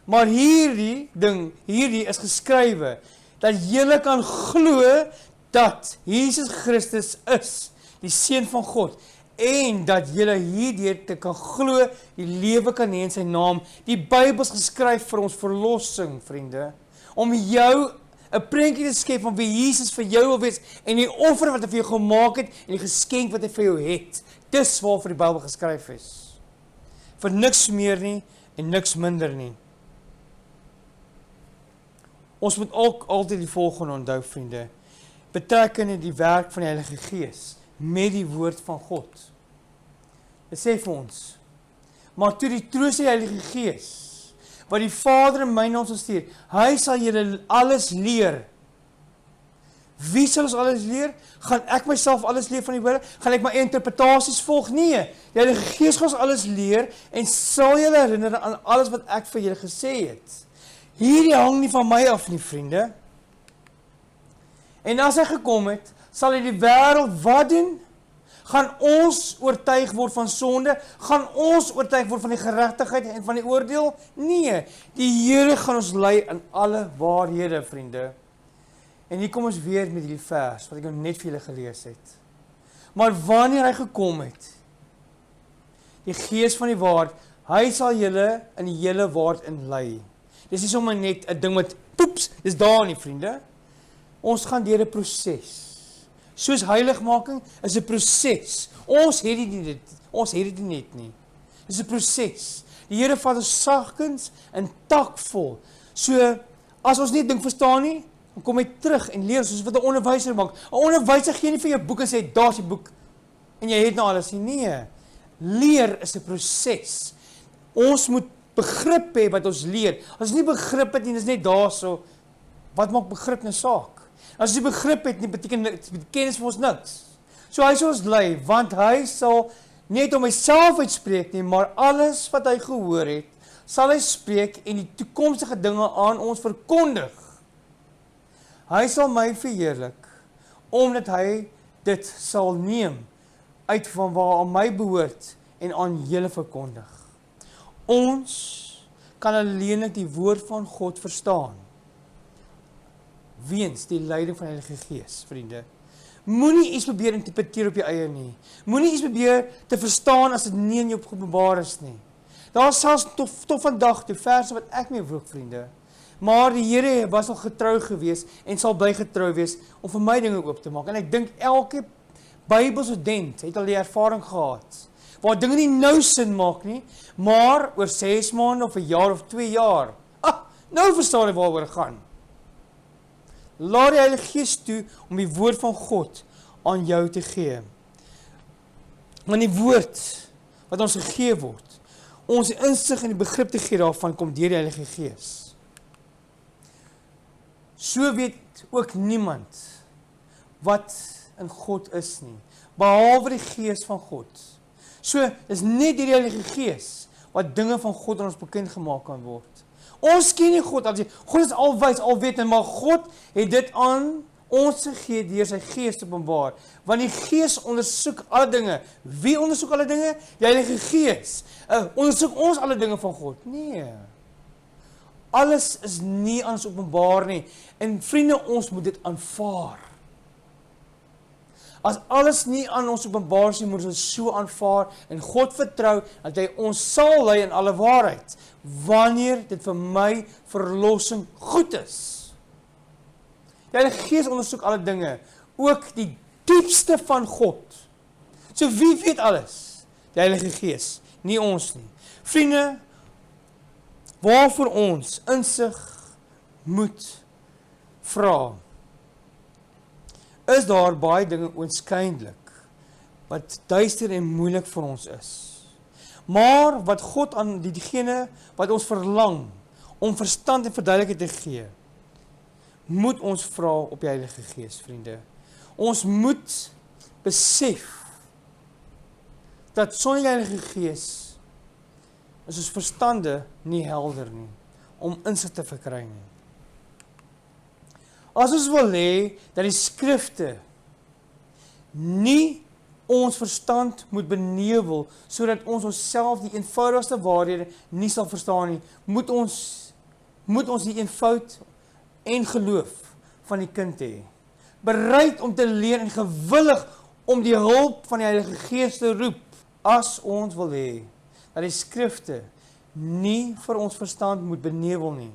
Maar hierdie is geskrywe, dat jy kan glo dat Jesus Christus is, die Seun van God, en dat jy hierdeur te kan glo, die lewe kan hê in sy naam. Die Bybel is geskryf vir ons verlossing, vriende, om jou 'n prentjie te skep van wie Jesus vir jou wil wees, en die offer wat hy vir jou gemaak het, en die geskenk wat hy vir jou het. Dis waarvoor die Bybel geskryf is. Vir niks meer nie, en niks minder nie. Ons moet ook altyd die volgende onthou, vriende, betrekkende die werk van die Heilige Gees, met die woord van God. Dit sê vir ons, maar toe die troostende Heilige Gees, wat die Vader in my naam sal stuur, hy sal julle alles leer. Wie sal ons alles leer? Gaan ek myself alles leer van die woorde? Gaan ek my interpretasies volg? Nee, die Heilige Gees gaan ons alles leer, en sal julle herinner aan alles wat ek vir julle gesê het. Hierdie hang nie van my af nie, vriende. En as hy gekom het, sal hy die wêreld wat doen? Gaan ons oortuig word van sonde? Gaan ons oortuig word van die geregtigheid en van die oordeel? Nee, die Here gaan ons lei in alle waarhede, vriende. En hier kom ons weer met die vers, wat ek nou net vir julle gelees het. Maar wanneer hy gekom het, die Gees van die waarheid, hy sal julle in die hele waarheid inlei. Dis nie sommer net 'n ding wat, poeps, dis daar nie, vriende. Ons gaan deur 'n proses. Soos heiligmaking is 'n proses. Ons het dit nie net nie. Dis 'n proses. Die Here vat ons sagkens en takvol. So, as ons nie ding verstaan nie, Dan kom jy terug en leer soos wat 'n onderwyser maak. 'n Onderwyser gee nie vir jou boek en sê, daar's die boek, en jy het nou alles nie. Nee, leer is 'n proses. Ons moet begrip hê wat ons leer. As ons nie begrip het nie, dis net daarso, wat maak begrip nou saak? As jy begrip het nie, beteken kennis vir ons niks. So hy sal ons lei, want hy sal nie om homself uitspreek nie, maar alles wat hy gehoor het, sal hy spreek en die toekomstige dinge aan ons verkondig. Hy sal my verheerlik, omdat hy dit sal neem uit van waar aan my behoort en aan julle verkondig. Ons kan alleenlik die woord van God verstaan, weens die leiding van die Heilige Gees, vriende. Moenie iets probeer interpreteer op jou eie nie. Moenie iets probeer te verstaan as dit nie in jou geopenbaar is nie. Daar is selfs tot vandag toe verse wat ek mee vroeg, vriende. Maar die Here was al getrou gewees en sal bly getrou wees om vir my dinge oop te maak. En ek dink elke Bybelstudent het al die ervaring gehad, waar dinge nie nou sin maak nie, maar oor 6 maande of 'n jaar of 2 jaar, nou verstaan jy waaroor dit gaan. Laat die Heilige Gees toe om die woord van God aan jou te gee. Want die woord wat ons gegee word, ons insig en die begrip te gee daarvan, kom deur die Heilige Gees. So weet ook niemand wat in God is nie, behalwe die Gees van God. So is net deur die Heilige Gees wat dinge van God aan ons bekend gemaak kan word. Ons ken nie God as God is alwys, alwetend, maar God het dit aan ons gegee deur sy Gees te openbaar. Want die Gees ondersoek alle dinge. Wie ondersoek alle dinge? Die Heilige Gees. Ondersoek ons alle dinge van God? Nee. Alles is nie aan ons openbaar nie. En vriende, ons moet dit aanvaar. As alles nie aan ons openbaar is nie, moet ons so aanvaar en God vertrou dat hy ons sal lei in alle waarheid, wanneer dit vir my verlossing goed is. Die Heilige Gees ondersoek alle dinge, ook die diepste van God. So wie weet alles? Die Heilige Gees, nie ons nie. Vriende, waarvoor ons insig moet vra, is daar baie dinge oënskynlik wat duister en moeilik vir ons is. Maar wat God aan diegene wat ons verlang om verstand en verduideliking te gee, moet ons vra op die Heilige Gees, vriende. Ons moet besef dat sonder die Heilige Gees is ons verstande nie helder nie, om insig te verkry nie. As ons wil hê dat die skrifte nie ons verstand moet benewel, sodat ons onsself die eenvoudigste waarhede nie sal verstaan nie, moet ons die eenvoud en geloof van die kind hê. Bereid om te leer en gewillig om die hulp van die Heilige Gees te roep, as ons wil hê dat die skrifte nie vir ons verstand moet benewel nie.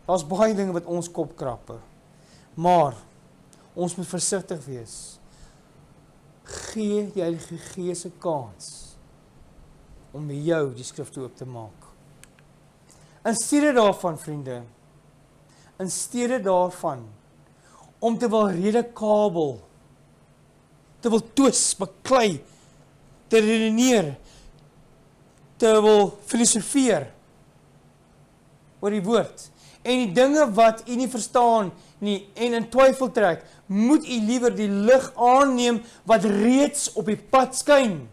Daar's baie dinge wat ons kop krappe, maar ons moet versigtig wees. Gee die Heilige Gees 'n kans om met jou die skrifte oop te maak. In steede daarvan, vriende, in steede daarvan, om te wil redekabel, te wil twis, beklei, te redeneer, te wil filosofeer oor die woord, en die dinge wat u nie verstaan nie, en in twyfel trek, moet u liewer die lig aanneem wat reeds op die pad skyn.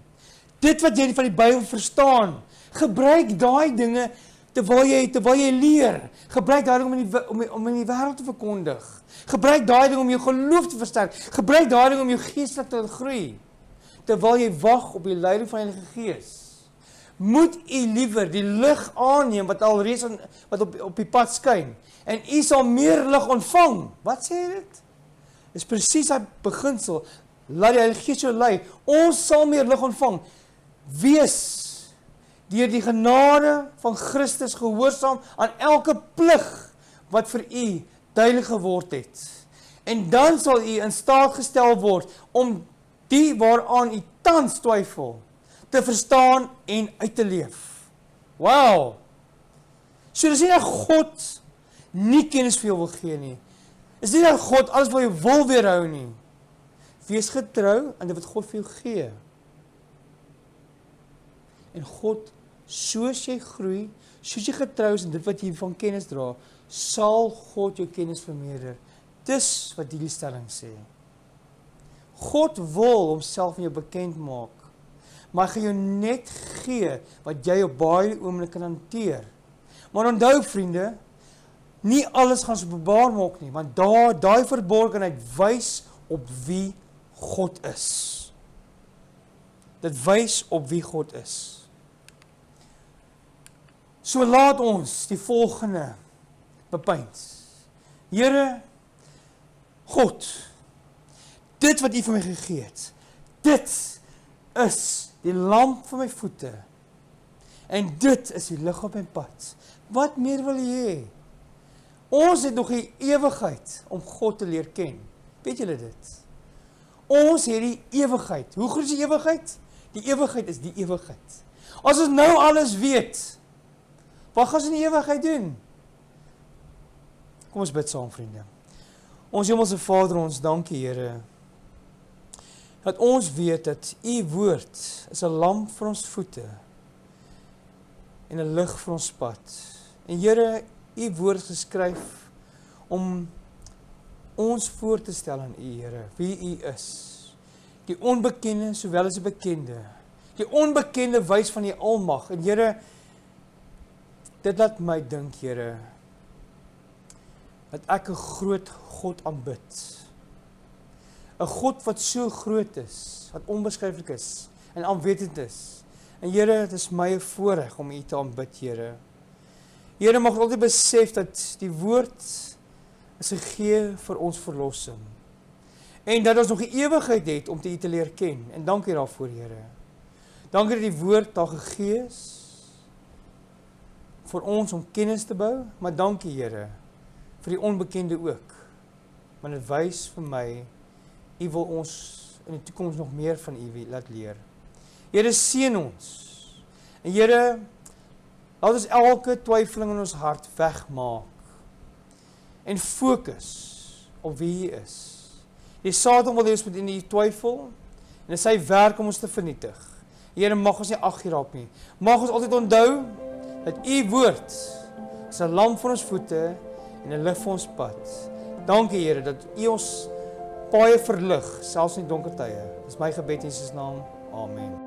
Dit wat jy van die Bybel verstaan, gebruik daai dinge terwyl jy leer. Gebruik daai ding om in die wêreld te verkondig. Gebruik daai ding om jou geloof te versterk. Gebruik daai ding om jou geestelik te groei. Terwyl jy wag op die leiding van die Heilige Gees, moet u liewer die lig aanneem wat alreeds op die pad skyn, en u sal meer lig ontvang. Wat sê dit? Dis presies daai beginsel. Laat die Heilige Gees jou lei. Ons sal meer lig ontvang. Wees deur die genade van Christus gehoorsaam aan elke plig wat vir u duidelik geword het. En dan sal u in staat gestel word om die waaraan u tans twyfel te verstaan en uit te leef. Wow! So dis nie dat God nie kennis vir jou wil gee nie. Is nie dat God alles wat jy wil weerhou nie. Wees getrou aan dit wat God vir jou gee. En God, soos jy groei, soos jy getrou is in dit wat jy van kennis dra, sal God jou kennis vermeerder. Dis wat hierdie stelling sê. God wil homself aan jou bekend maak, maar hy gaan jou net gee wat jy op baie oomblik kan hanteer. Maar onthou vriende, nie alles gaan so openbaar maak nie, want daai verborgenheid wys op wie God is. Dit wys op wie God is. So laat ons die volgende bepeins. Here, God, dit wat U vir my gegee het, dit is die lamp vir my voete, en dit is die lig op my pad. Wat meer wil U hê? Ons het nog die ewigheid om God te leer ken. Weet julle dit? Ons het die ewigheid. Hoe groot is die ewigheid? Die ewigheid is die ewigheid. As ons nou alles weet, wat gaan ons in die ewigheid doen? Kom ons bid saam, vriende. Ons hemelse Vader, ons dankie, Here, dat ons weet dat U woord is 'n lamp vir ons voete en 'n lig vir ons pad. En Here, U woord geskryf om ons voor te stel aan U, Here, wie U is. Die onbekende sowel as die bekende. Die onbekende wys van die almag. En Here, dit laat my dink, Here, dat ek 'n groot God aanbid. 'n God wat so groot is, wat onbeskryflik is en alwetend is. En Here, dit is my voorreg om U te aanbid, Here. Here, mag altyd besef dat die woord is gegee vir ons verlossing. En dat ons nog 'n ewigheid het om U te leer ken. En dankie daarvoor, Here. Dankie dat die woord daar gegee is vir ons om kennis te bou, maar dankie, Here, vir die onbekende ook. Want dit wys vir my, U wil ons in die toekoms nog meer van U laat leer. Here, seën ons. En Here, laat ons elke twyfeling in ons hart wegmaak. En fokus op wie U is. Die Satan wil hê ons moet in die twyfel, en dit is sy werk om ons te vernietig. Here, mag ons nie ag hierop nie. Mag ons altyd onthou, dat U woord is 'n lamp vir ons voete, en 'n lig vir ons pad. Dankie, Here, dat U ons paaie verlig, selfs in die donker tye. Dis my gebed in Jesus naam. Amen.